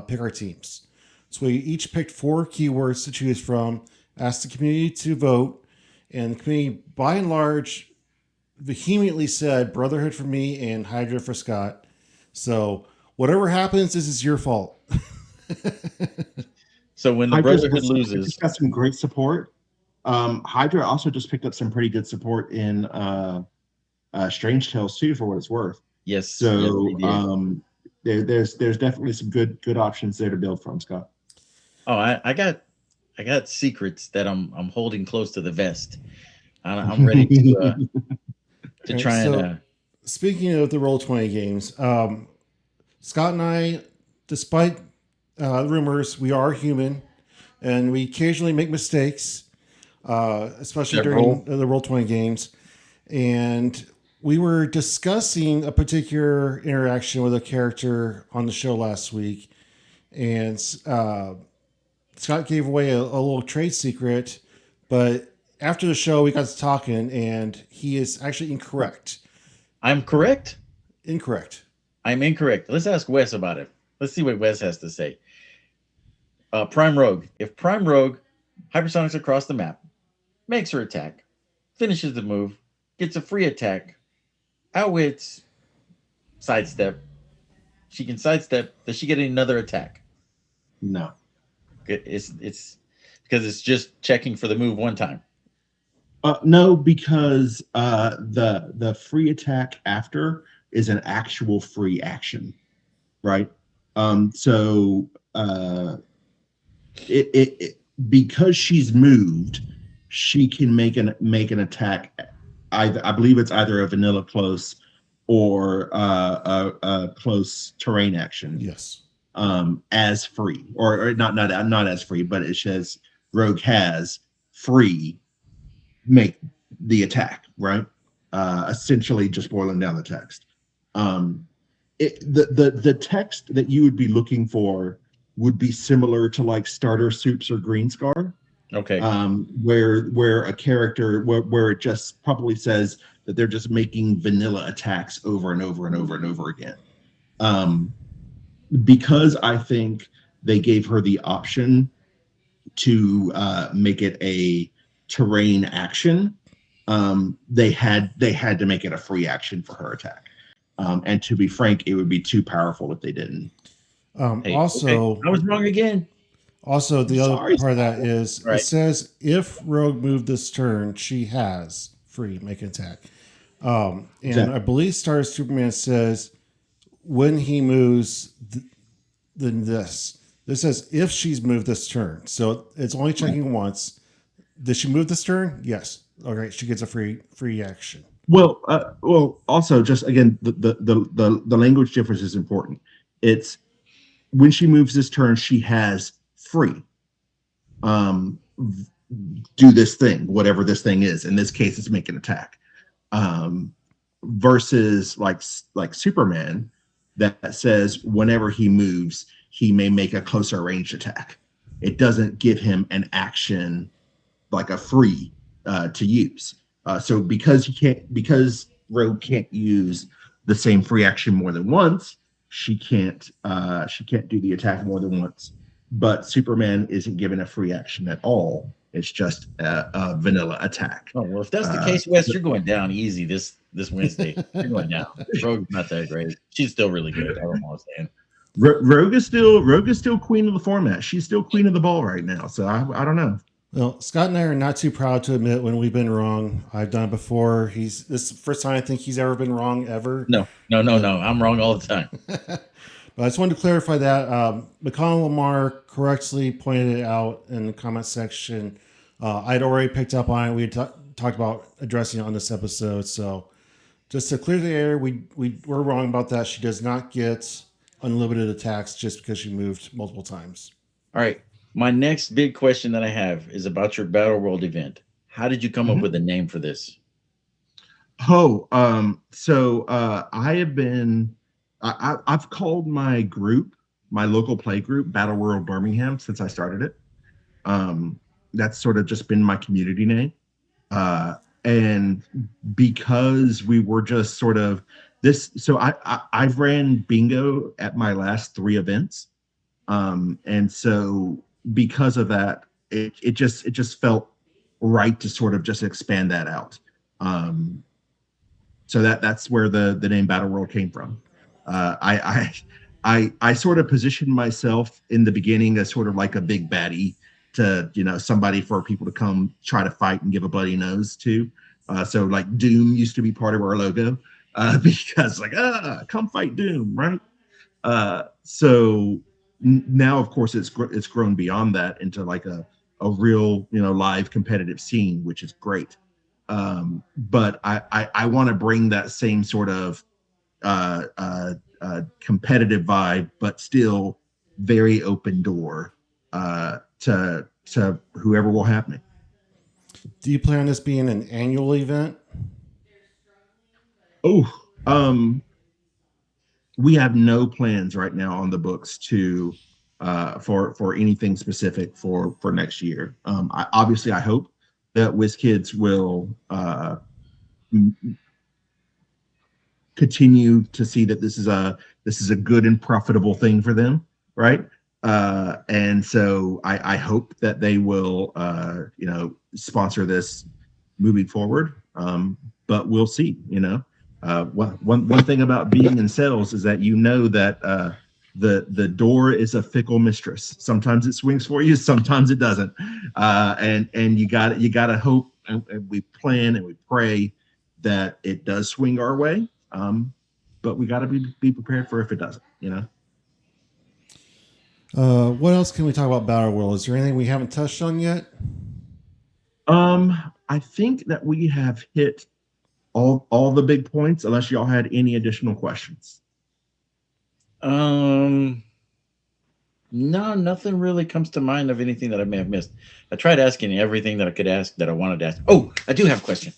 pick our teams. So we each picked 4 keywords to choose from, asked the community to vote, and the community, by and large, vehemently said Brotherhood for me and Hydra for Scott. So whatever happens, this is your fault. So when the Brotherhood loses, it's got some great support. Hydra also just picked up some pretty good support in Strange Tales too, for what it's worth. Yes. So there's definitely some good options there to build from, Scott. Oh, I got secrets that I'm holding close to the vest. I'm ready to try and. Speaking of the Roll20 games, Scott and I, despite rumors, we are human, and we occasionally make mistakes, especially during the Roll20 games. And we were discussing a particular interaction with a character on the show last week, and Scott gave away a little trade secret, but after the show, we got to talking, and he is actually incorrect. I'm correct? Incorrect. I'm incorrect. Let's ask Wes about it. Let's see what Wes has to say. Prime Rogue. If Prime Rogue hypersonics across the map, makes her attack, finishes the move, gets a free attack, outwits, sidestep, she can sidestep. Does she get another attack? No. It's because it's just checking for the move one time. No, because the free attack after is an actual free action, right? So it because she's moved, she can make an attack. I believe it's either a vanilla close or a close terrain action. Yes. As free, or not as free, but it says Rogue has free make the attack, right? Essentially just boiling down the text. The text that you would be looking for would be similar to like Starter Soups or Green Scar. Okay. Where a character where it just probably says that they're just making vanilla attacks over and over and over and over again. Because I think they gave her the option to make it a terrain action, they had to make it a free action for her attack. And to be frank, it would be too powerful if they didn't. Also, okay. I was wrong again. Also, the other part of that is right. It says if Rogue moved this turn, she has free make an attack. And exactly. I believe Star Superman says when he moves, then this says if she's moved this turn. So it's only checking once. Did she move this turn? Yes. All right. She gets a free action. Well, also just again, the language difference is important. It's when she moves this turn, she has free. Do this thing, whatever this thing is. In this case, it's make an attack. Versus like Superman that says whenever he moves, he may make a closer ranged attack. It doesn't give him an action like a free to use. So because Rogue can't use the same free action more than once, she can't do the attack more than once. But Superman isn't given a free action at all. It's just a vanilla attack. Oh well, if that's the case, Wes, you're going down easy this Wednesday. You're going down. Rogue's not that great. She's still really good. I don't understand. Rogue is still queen of the format. She's still queen of the ball right now. So I don't know. Well, Scott and I are not too proud to admit when we've been wrong. I've done it before. This is the first time I think he's ever been wrong ever. No. I'm wrong all the time. But I just wanted to clarify that. McConnell Lamar correctly pointed it out in the comment section. I'd already picked up on it. We had talked about addressing it on this episode. So just to clear the air, we were wrong about that. She does not get unlimited attacks just because she moved multiple times. All right. My next big question that I have is about your Battle World event. How did you come up with a name for this? So I have been, I've called my group, my local play group, Battle World Birmingham, since I started it. That's sort of just been my community name. And because we were just sort of this, so I've ran bingo at my last 3 events. And so because of that, it just felt right to sort of just expand that out. So that's where the name Battle World came from. I sort of positioned myself in the beginning as sort of like a big baddie to, somebody for people to come try to fight and give a bloody nose to. So like Doom used to be part of our logo because like, come fight Doom, right? So now, of course, it's grown beyond that into like a real, live competitive scene, which is great. But I want to bring that same sort of competitive vibe, but still very open door to whoever will have me. Do you plan this being an annual event? We have no plans right now on the books to for anything specific for next year. I hope that Wizkids will continue to see that this is a good and profitable thing for them, right? And so I hope that they will sponsor this moving forward. But we'll see. One thing about being in sales is that you know that the door is a fickle mistress. Sometimes it swings for you, sometimes it doesn't, and you got to hope, and we plan and we pray that it does swing our way. But we got to be prepared for if it doesn't. What else can we talk about Battle World? Is there anything we haven't touched on yet? I think that we have hit all the big points, unless y'all had any additional questions. No, nothing really comes to mind of anything that I may have missed. I tried asking everything that I could ask that I wanted to ask. Oh, I do have a question.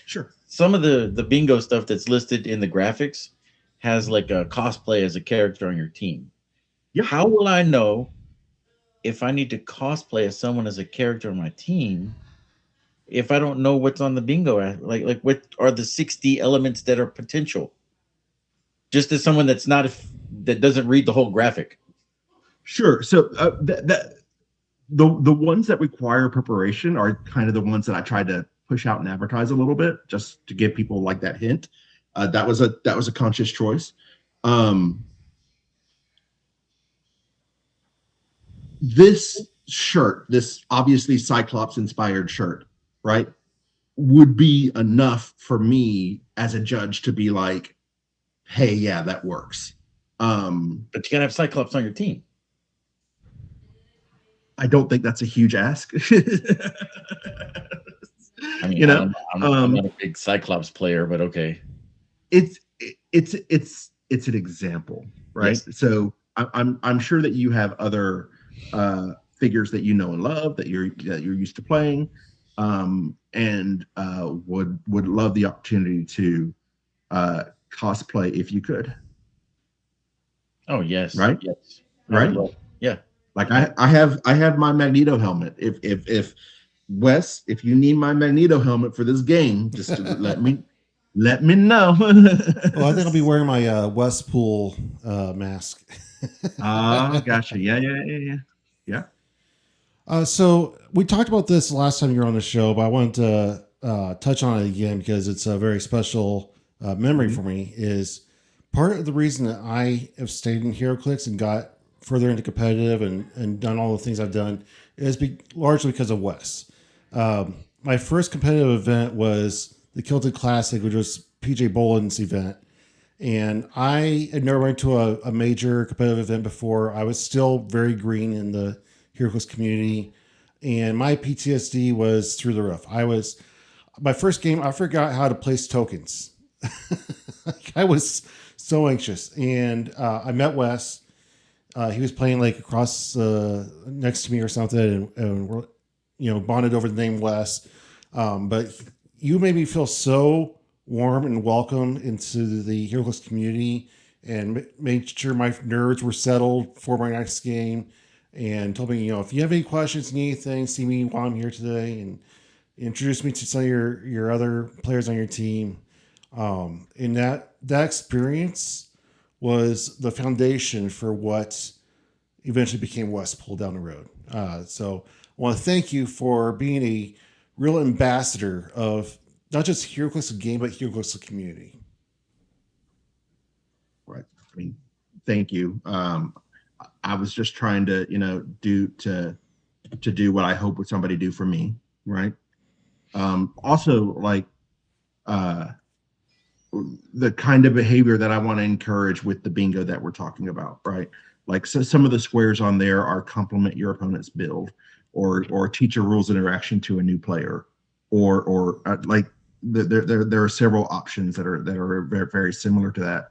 Sure. Some of the bingo stuff that's listed in the graphics has like a cosplay as a character on your team. Yep. How will I know if I need to cosplay as someone as a character on my team if I don't know what's on the bingo? Like what are the 60 elements that are potential? Just as someone that doesn't read the whole graphic. Sure. So the ones that require preparation are kind of the ones that I tried to push out and advertise a little bit, just to give people like that hint. That was a conscious choice. This shirt, this obviously Cyclops inspired shirt, right, would be enough for me as a judge to be like, hey, yeah, that works. But you gotta have Cyclops on your team. I don't think that's a huge ask. I mean, I'm not a big Cyclops player, but okay. It's an example, right? Yes. So I'm sure that you have other figures that you know and love that you're used to playing, and would love the opportunity to cosplay if you could. Oh yes, right, yes, right, yeah. Like I have my Magneto helmet. If Wes, if you need my Magneto helmet for this game, just let me know. Well, I think I'll be wearing my Wespool mask. Gotcha. Yeah. So we talked about this last time you were on the show, but I wanted to touch on it again because it's a very special memory for me. Is part of the reason that I have stayed in Heroclix and got further into competitive and done all the things I've done is largely because of Wes. My first competitive event was the Kilted Classic, which was PJ Boland's event. And I had never went to a major competitive event before. I was still very green in the Heroclix community. And my PTSD was through the roof. My first game, I forgot how to place tokens. I was so anxious. And I met Wes. He was playing like across next to me or something, and we're bonded over the name Wes. But you made me feel so warm and welcome into the Heroclix community, and made sure my nerves were settled for my next game, and told me, if you have any questions, need anything, see me while I'm here today, and introduced me to some of your other players on your team. And that experience was the foundation for what eventually became Wespool down the road. So I want to thank you for being a real ambassador of not just Heroclix game, but Heroclix community. Right. I mean, thank you. I was just trying to, do what I hope would somebody do for me. Right. Also, like, the kind of behavior that I want to encourage with the bingo that we're talking about, right? Like, so some of the squares on there are complement your opponent's build, or teach a rules interaction to a new player, or like there are several options that are very, very similar to that.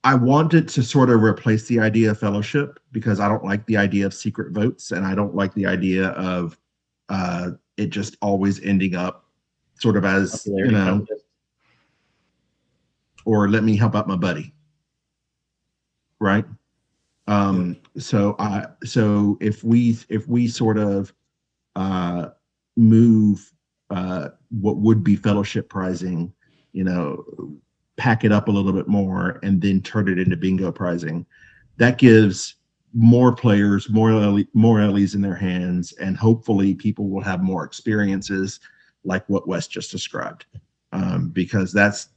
I wanted to sort of replace the idea of fellowship, because I don't like the idea of secret votes, and I don't like the idea of it just always ending up sort of as, or let me help out my buddy. Right. So if we sort of move what would be fellowship prizing, pack it up a little bit more, and then turn it into bingo prizing, that gives more players more LEs in their hands, and hopefully people will have more experiences like what Wes just described. because that's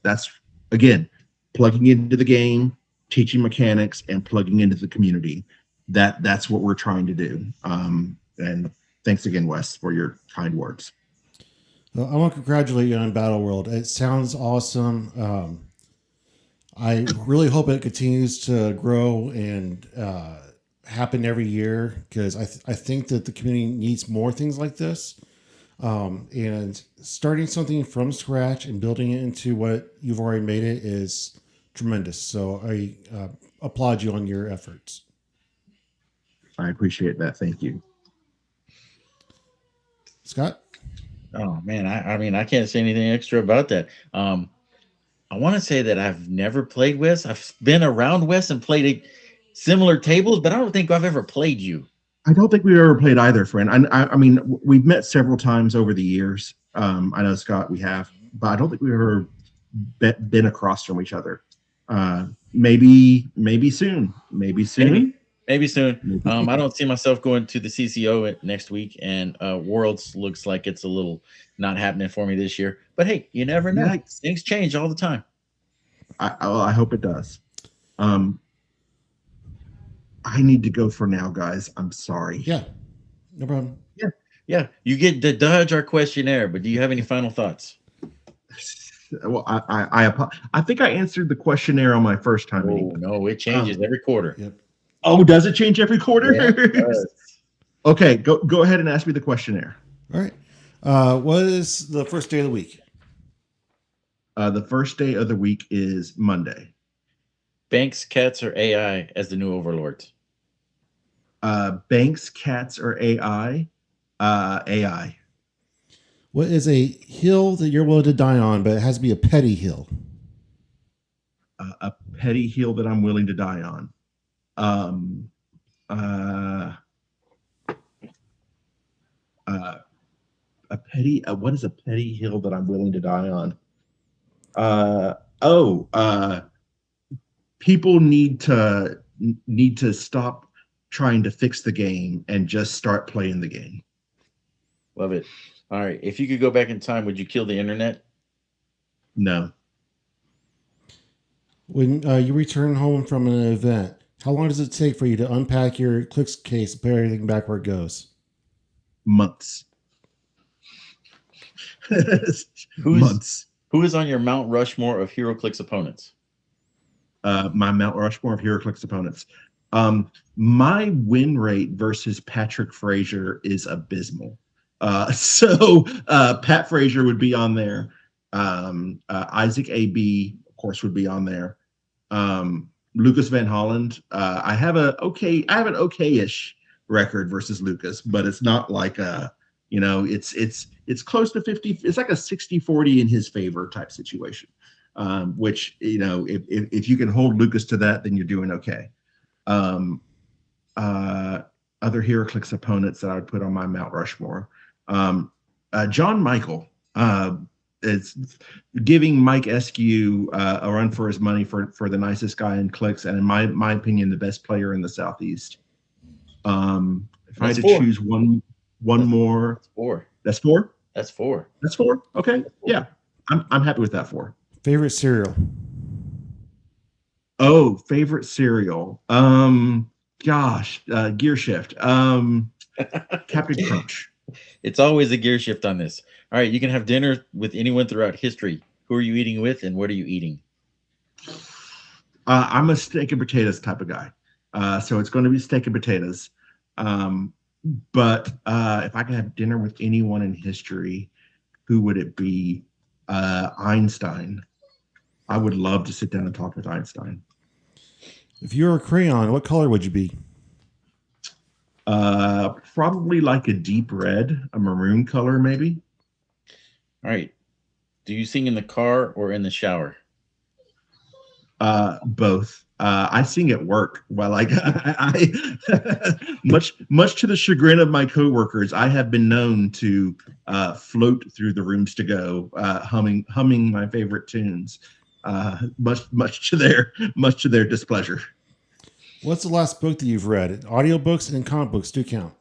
again plugging into the game, teaching mechanics, and plugging into the community. That's what we're trying to do. And thanks again, Wes, for your kind words. Well, I want to congratulate you on Battle World. It sounds awesome. I really hope it continues to grow and happen every year, because I think that the community needs more things like this. And starting something from scratch and building it into what you've already made it is tremendous. So I applaud you on your efforts. I appreciate that. Thank you. Scott? Oh man, I mean I can't say anything extra about that. I want to say that I've never played Wes. I've been around Wes and played similar tables, but I don't think I've ever played you. I don't think we've ever played either, friend. I mean, we've met several times over the years. I know, Scott, we have, but I don't think we've ever been across from each other. Maybe soon. Maybe soon. Maybe soon. I don't see myself going to the CCO next week, and Worlds looks like it's a little not happening for me this year. But hey, you never know. Yeah. Things change all the time. I hope it does. I need to go for now, guys. I'm sorry. Yeah, no problem. Yeah. You get to dodge our questionnaire, but do you have any final thoughts? Well, I think I answered the questionnaire on my first time. Oh, no, it changes every quarter. Yep. Oh, does it change every quarter? Yeah, it does. Okay, go ahead and ask me the questionnaire. All right. What is the first day of the week? The first day of the week is Monday. Banks, cats, or AI as the new overlords? Banks, cats, or AI? AI. What is a hill that you're willing to die on, but it has to be a petty hill? A petty hill that I'm willing to die on. A petty. What is a petty hill that I'm willing to die on? People need to stop trying to fix the game and just start playing the game. Love it. All right. If you could go back in time, would you kill the internet? No. When you return home from an event, how long does it take for you to unpack your Clix case and put everything back where it goes? Months. Months. Who is on your Mount Rushmore of Heroclix opponents? My Mount Rushmore of Heroclix opponents. My win rate versus Patrick Frazier is abysmal. So Pat Frazier would be on there. Isaac AB, of course, would be on there. Lucas Van Holland. I have an okay-ish record versus Lucas, but it's not like it's close to 50. It's like a 60-40 in his favor type situation. Which, if you can hold Lucas to that, then you're doing okay. Other HeroClix opponents that I would put on my Mount Rushmore. John Michael is giving Mike Eskew a run for his money for the nicest guy in Clix, and in my opinion, the best player in the Southeast. If I had to choose one more, that's four. That's four. That's four. That's four. Okay, yeah, I'm happy with that four. Favorite cereal? Oh, favorite cereal. Gear Shift. Captain Crunch. It's always a gear shift on this. All right, you can have dinner with anyone throughout history. Who are you eating with, and what are you eating? I'm a steak and potatoes type of guy. So it's going to be steak and potatoes. But if I could have dinner with anyone in history, who would it be? Einstein. I would love to sit down and talk with Einstein. If you were a crayon, what color would you be? Probably like a deep red, a maroon color, maybe. All right. Do you sing in the car or in the shower? Both. I sing at work. Well, like I much to the chagrin of my coworkers, I have been known to float through the rooms to go, humming my favorite tunes, much to their displeasure. What's the last book that you've read? Audiobooks and comic books do count.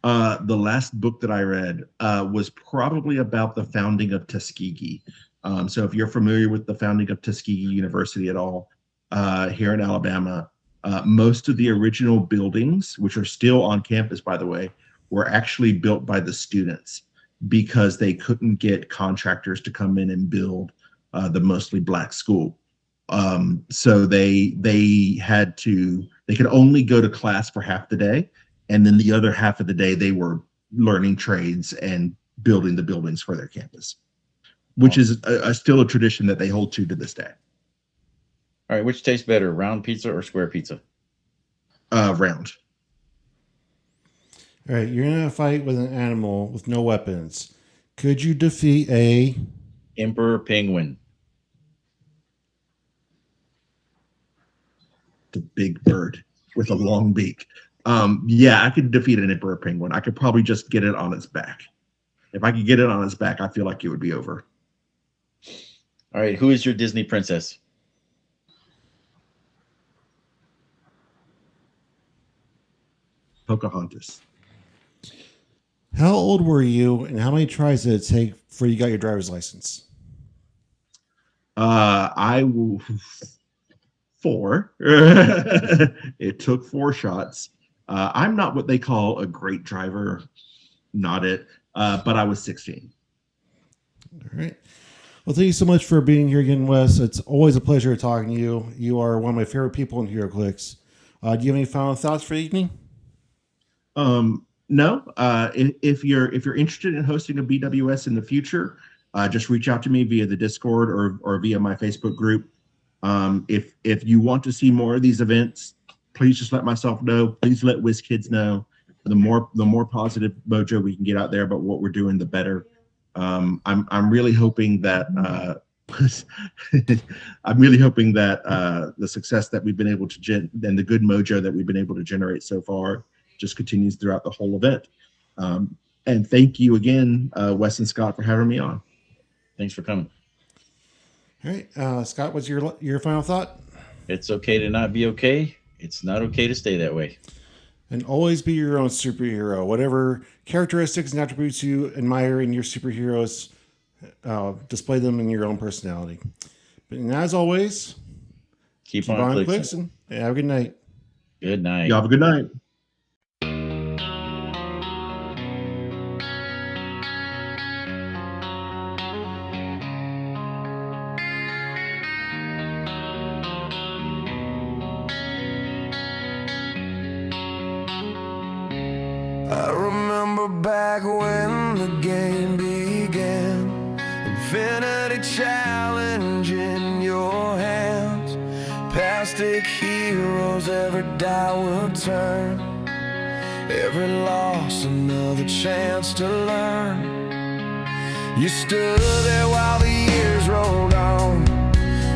The last book that I read was probably about the founding of Tuskegee. So if you're familiar with the founding of Tuskegee University at all, here in Alabama, most of the original buildings, which are still on campus, by the way, were actually built by the students because they couldn't get contractors to come in and build the mostly black school. So they could only go to class for half the day, and then the other half of the day they were learning trades and building the buildings for their campus, which is still a tradition that they hold to this day. All right, which tastes better, round pizza or square pizza? Round. All right, you're in a fight with an animal with no weapons. Could you defeat a emperor penguin? The big bird with a long beak. Yeah, I could defeat an emperor penguin. I could probably just get it on its back. If I could get it on its back, I feel like it would be over. All right, who is your Disney princess? Pocahontas. How old were you, and how many tries did it take before you got your driver's license? I will 4. It took 4 shots. I'm not what they call a great driver, not it, but I was 16. All right. Well, thank you so much for being here again, Wes. It's always a pleasure talking to you. You are one of my favorite people in Heroclix. Do you have any final thoughts for the evening? No. If you're interested in hosting a BWS in the future, just reach out to me via the Discord or via my Facebook group. If you want to see more of these events, please just let myself know. Please let Wizkids know. The more positive mojo we can get out there about what we're doing, the better. I'm really hoping that the success that we've been able to and the good mojo that we've been able to generate so far just continues throughout the whole event. And thank you again, Wes and Scott, for having me on. Thanks for coming. All right, Scott, what's your final thought? It's okay to not be okay. It's not okay to stay that way. And always be your own superhero. Whatever characteristics and attributes you admire in your superheroes, display them in your own personality. And as always, keep on Clixing. Have a good night. Good night. You have a good night. I remember back when the game began, Infinity Challenge in your hands, plastic heroes, every die will turn, every loss another chance to learn. You stood there while the years rolled on,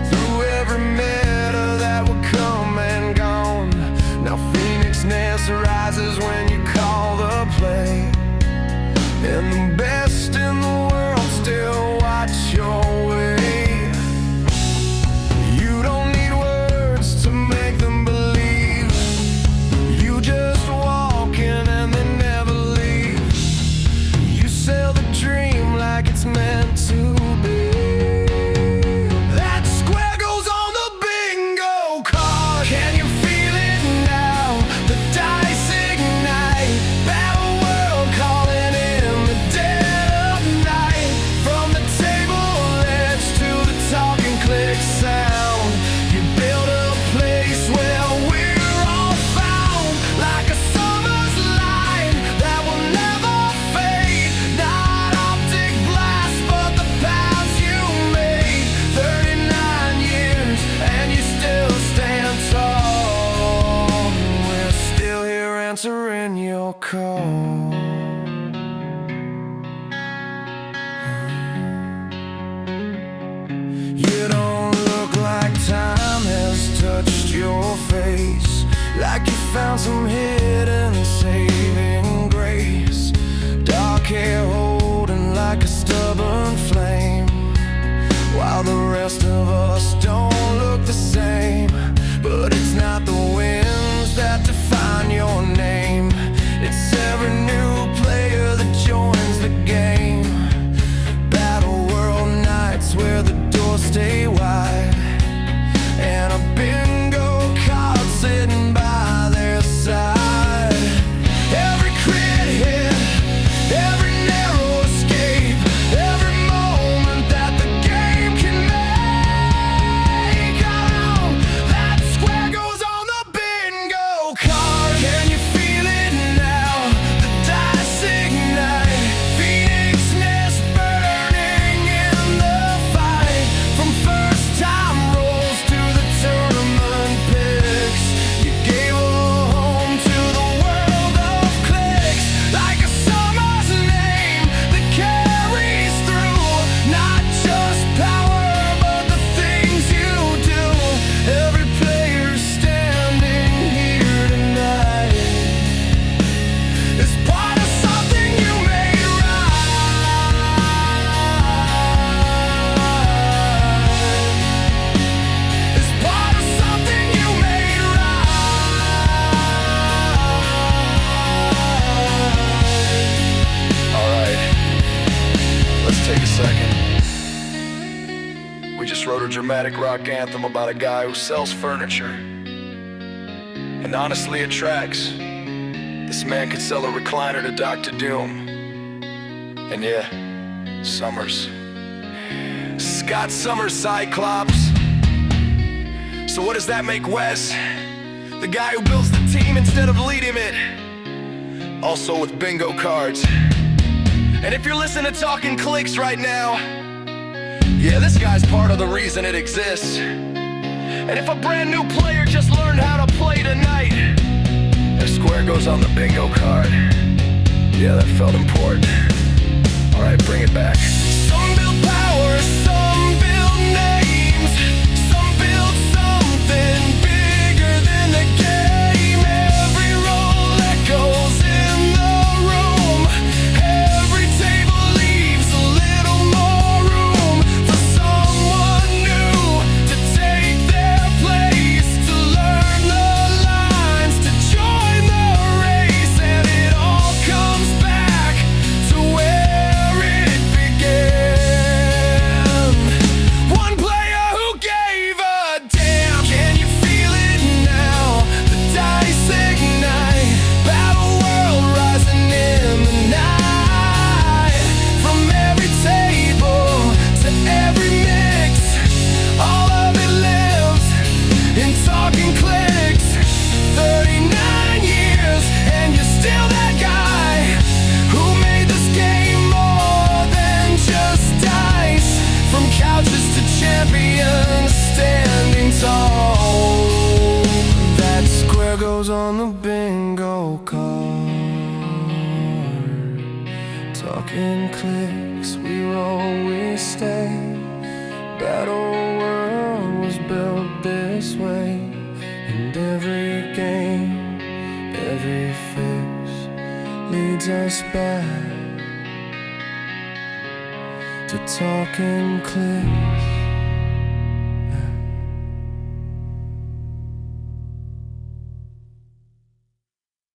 through every meta that would come and gone. Now Phoenix Nest rises when you call the play, and the best in the world still watch your way. You don't need words to make them believe, you just walk in and they never leave. You sell the dream like it's meant to be. That square goes on the bingo card. Can you feel it now? The dice ignite, battle world calling in the dead of night. From the table edge to the Talkn Clix sound, you build a place where we're all found, like a summer's light that will never fade. Not optic blast, but the paths you made. 39 years and you still stand tall. We're still here answering your call. You don't look like time has touched your face, like you found some hidden saving grace. Dark hair holding like a stubborn flame, while the rest of us don't look the same. But it's not the winds that define your name, it's every new a dramatic rock anthem about a guy who sells furniture. And honestly, it tracks. This man could sell a recliner to Dr. Doom. And yeah, Summers. Scott Summers, Cyclops. So what does that make Wes? The guy who builds the team instead of leading it. Also with bingo cards. And if you're listening to Talkn Clix right now, yeah, this guy's part of the reason it exists. And if a brand new player just learned how to play tonight, a square goes on the bingo card. Yeah, that felt important. Alright, bring it back. Some build power, some build names, some build something bigger than the game. Every role echoes in the room. Every table leaves a little more room for someone new to take their place, to learn the lines, to join the race. And it all comes back to where it began. One player who gave a damn. Can you feel it now? The dice ignite. Battle world rising in the night. From every table to every mix, all of it lives in Talkn Clix. 39 years and you're still that guy who made this game more than just dice. From couches to champions standing tall. That square goes on the bingo card. Talkn Clix, we roll, we stay. Battle world was built this way. And every game, every fix leads us back to Talkn Clix.